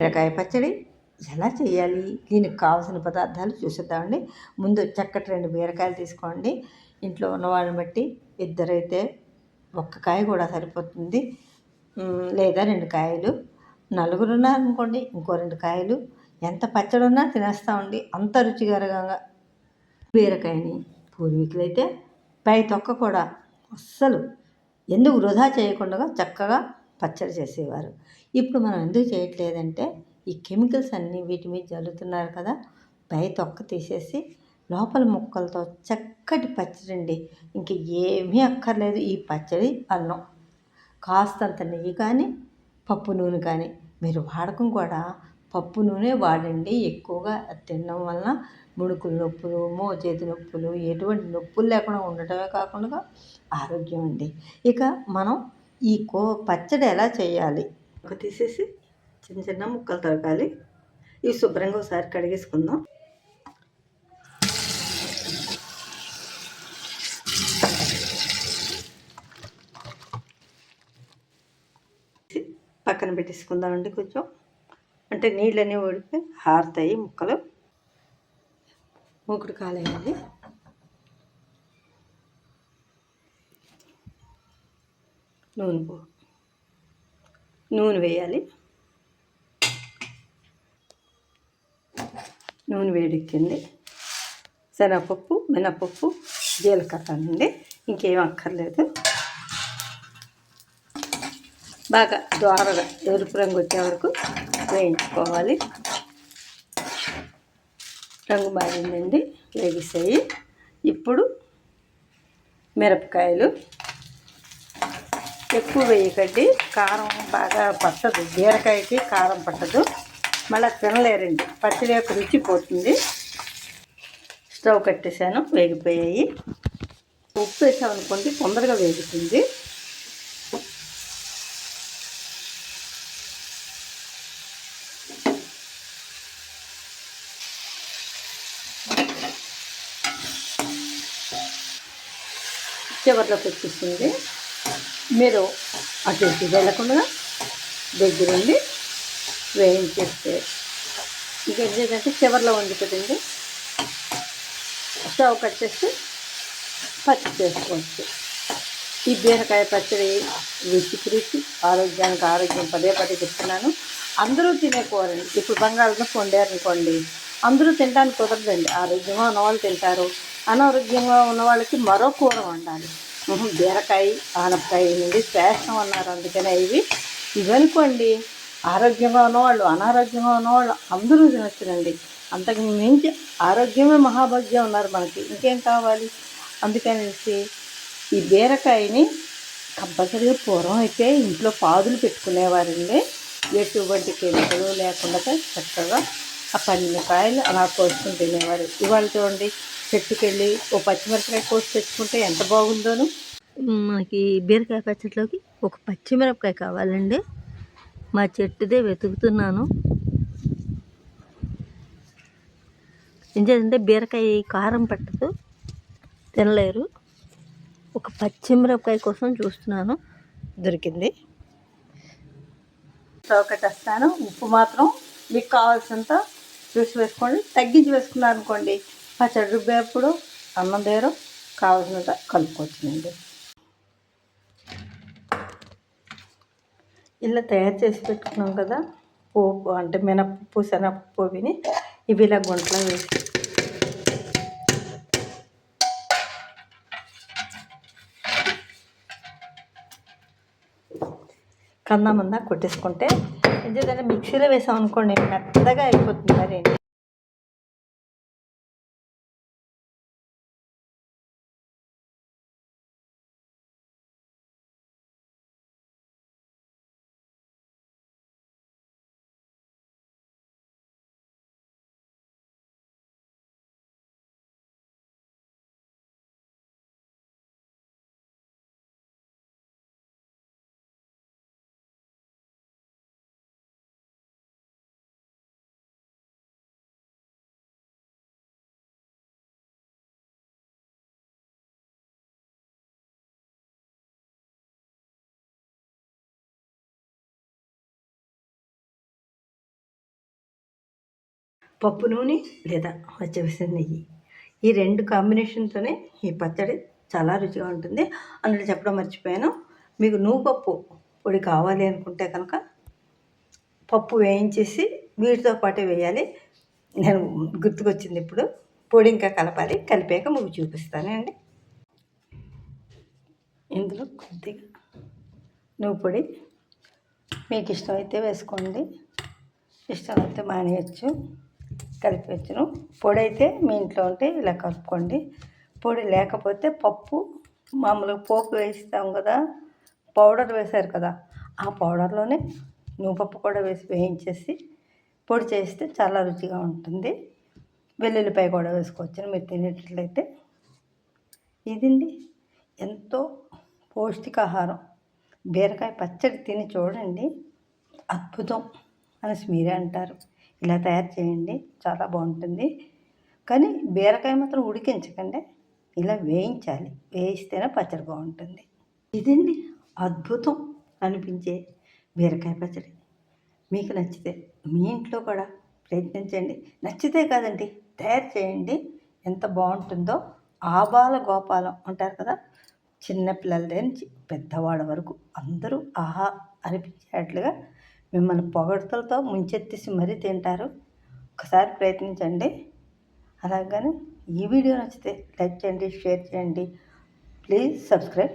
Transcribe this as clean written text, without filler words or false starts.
బీరకాయ పచ్చడి ఎలా చేయాలి? దీనికి కావాల్సిన పదార్థాలు చూసేద్దామండి. ముందు చక్కటి 2 బీరకాయలు తీసుకోండి. ఇంట్లో ఉన్నవాళ్ళని బట్టి ఇద్దరైతే ఒక్క కాయ కూడా సరిపోతుంది. లేదా 2 కాయలు. నలుగురున్నారనుకోండి ఇంకో 2 కాయలు. ఎంత పచ్చడున్నా తినేస్తామండి. అంత రుచికరంగా బీరకాయని పూర్వీకులైతే పై తొక్క కూడా అస్సలు ఎందుకు వృధా చేయకుండా చక్కగా పచ్చడి చేసేవారు. ఇప్పుడు మనం ఎందుకు చేయట్లేదంటే ఈ కెమికల్స్ అన్నీ వీటి మీద జల్లుతున్నారు కదా. పై తొక్క తీసేసి లోపల ముక్కలతో చక్కటి పచ్చడి అండి. ఇంక ఏమీ అక్కర్లేదు. ఈ పచ్చడి అన్నం కాస్తంత నెయ్యి కానీ పప్పు నూనె కానీ మీరు వాడకం కూడా పప్పు నూనె వాడండి. ఎక్కువగా తినడం వలన ముడుకులు నొప్పులు, మోచేతి నొప్పులు, ఎటువంటి నొప్పులు లేకుండా ఉండటమే కాకుండా ఆరోగ్యం అండి. ఇక మనం ఈ పచ్చడి ఎలా చేయాలి? తీసేసి చిన్న చిన్న ముక్కలు తరగాలి. ఇవి శుభ్రంగా ఒకసారి కడిగేసుకుందాం. పక్కన పెట్టేసుకుందామండి. కొంచెం అంటే నీళ్ళన్నీ ఉడికి ఆరుతాయి ముక్కలు. మూకుడు కాలేయండి. నూనె వేయాలి. నూనె వేడెక్కింది. శనగపప్పు, మినపప్పు, జీలకర్ర అండి. ఇంకేం అక్కర్లేదు. బాగా దోరగా ఎరుపు రంగు వచ్చే వరకు వేయించుకోవాలి. రంగు మారిందండి, వేగిస్తాయి. ఇప్పుడు మిరపకాయలు ఎక్కువ వేయకండి, కారం బాగా పట్టదు. బీరకాయకి కారం పట్టదు, మళ్ళీ తినలేరండి. పచ్చడి యొక్క రుచి పోతుంది. స్టవ్ కట్టేసాను, వేగిపోయాయి. ఉప్పు వేసామనుకోండి తొందరగా వేగుతుంది. చివరిలోకి వచ్చేస్తుంది. మీరు అటు ఇటు వెళ్ళకుండా దగ్గరుండి వేయించేస్తే ఇంకేంటంటే చివరిలో ఉంది కదండి, స్టవ్ కట్టేస్తే పచ్చి చేసుకోవచ్చు. ఈ బీరకాయ పచ్చడి రుచికి రుచి, ఆరోగ్యానికి ఆరోగ్యం. పదే పదే చెప్తున్నాను. అందరూ తినే కూరండి. ఇప్పుడు బంగాళదుంప వండారనుకోండి, అందరూ తినడానికి కుదరదండి. ఆరోగ్యంగా ఉన్నవాళ్ళు తింటారు, అనారోగ్యంగా ఉన్న వాళ్ళకి మరో కూర వండాలి. బీరకాయ ఆనపకాయ నుండి శ్రేష్టం అన్నారు. అందుకనే ఇవనుకోండి ఆరోగ్యంగా ఉన్నవాళ్ళు, అనారోగ్యంగా ఉన్నవాళ్ళు అందరూ తినొచ్చునండి. అంతకు మించి ఆరోగ్యమే మహాభాగ్యం ఉన్నారు మనకి, ఇంకేం కావాలి? అందుకనేసి ఈ బీరకాయని కంపల్సరీగా పూర్వం అయితే ఇంట్లో పాదులు పెట్టుకునేవారండి. ఎటువంటి కెమికలు లేకుండా చక్కగా ఆ పండిన కాయలు అలా కోసుకుని తినేవారు. ఇవాళ చూడండి, చెట్టుకెళ్ళి ఓ పచ్చిమిరపకాయ కోసి తెచ్చుకుంటే ఎంత బాగుందోను. మనకి బీరకాయ పచ్చడిలోకి ఒక పచ్చిమిరపకాయ కావాలండి. మా చెట్టుదే వెతుకుతున్నాను. ఎందుకంటే బీరకాయ కారం పట్టదు, తినలేరు. ఒక పచ్చిమిరపకాయ కోసం చూస్తున్నాను, దొరికింది. స్టవ్ కట్టేస్తాను. ఉప్పు మాత్రం మీకు కావాల్సినంత చూసి వేసుకోండి. తగ్గించి వేసుకున్నారనుకోండి పచ్చడి రుబ్బేప్పుడు అన్నం దగ్గర కావాల్సినంత కలుపుకోవచ్చునండి. ఇలా తయారు చేసి పెట్టుకున్నాం కదా పోపు, అంటే మినపప్పు, శనగపప్పు విని ఇవి ఇలా గుంటలో వేసి కందమందా కొట్టేసుకుంటే, ఎందుకంటే మిక్సీలో వేసామనుకోండి మెత్తగా అయిపోతుంది. మరి పప్పు నూనె లేదా వచ్చేసిన నెయ్యి, ఈ 2 కాంబినేషన్తోనే ఈ పచ్చడి చాలా రుచిగా ఉంటుంది. అందులో చెప్పడం మర్చిపోయాను, మీకు నువ్వుపప్పు పొడి కావాలి అనుకుంటే కనుక పప్పు వేయించేసి వీటితో పాటే వేయాలి. నేను గుర్తుకొచ్చింది ఇప్పుడు. పొడి ఇంకా కలపాలి, కలిపాక మీకు చూపిస్తానండి. ఇందులో కొద్దిగా నువ్వు పొడి మీకు ఇష్టమైతే వేసుకోండి, ఇష్టమైతే మానేయచ్చు, కలిపేయచ్చును. పొడి అయితే మీ ఇంట్లో ఉంటే ఇలా కలుపుకోండి. పొడి లేకపోతే పప్పు మామూలుగా పోపు వేయిస్తాం కదా, పౌడర్ వేశారు కదా, ఆ పౌడర్లోనే నువ్వుపప్పు కూడా వేసి వేయించేసి పొడి చేస్తే చాలా రుచిగా ఉంటుంది. వెల్లుల్లిపాయ కూడా వేసుకోవచ్చు మీరు తినేటట్లయితే. ఇదండి ఎంతో పౌష్టికాహారం. బీరకాయ పచ్చడి తిని చూడండి, అద్భుతం అనేసి మీరే అంటారు. ఇలా తయారు చేయండి, చాలా బాగుంటుంది. కానీ బీరకాయ మాత్రం ఉడికించకండి, ఇలా వేయించాలి. వేయిస్తేనే పచ్చడి బాగుంటుంది. ఇదండి అద్భుతం అనిపించే బీరకాయ పచ్చడి. మీకు నచ్చితే మీ ఇంట్లో కూడా ప్రయత్నించండి. నచ్చితే కాదండి, తయారు చేయండి. ఎంత బాగుంటుందో. ఆబాల గోపాలం అంటారు కదా, చిన్నపిల్లల దగ్గర నుంచి పెద్దవాళ్ళ వరకు అందరూ ఆహా అనిపించేట్లుగా మిమ్మల్ని పొగడ్తలతో ముంచెత్తేసి మరీ తింటారు. ఒకసారి ప్రయత్నించండి. అలాగని ఈ వీడియో నచ్చితే లైక్ చేయండి, షేర్ చేయండి. Please subscribe.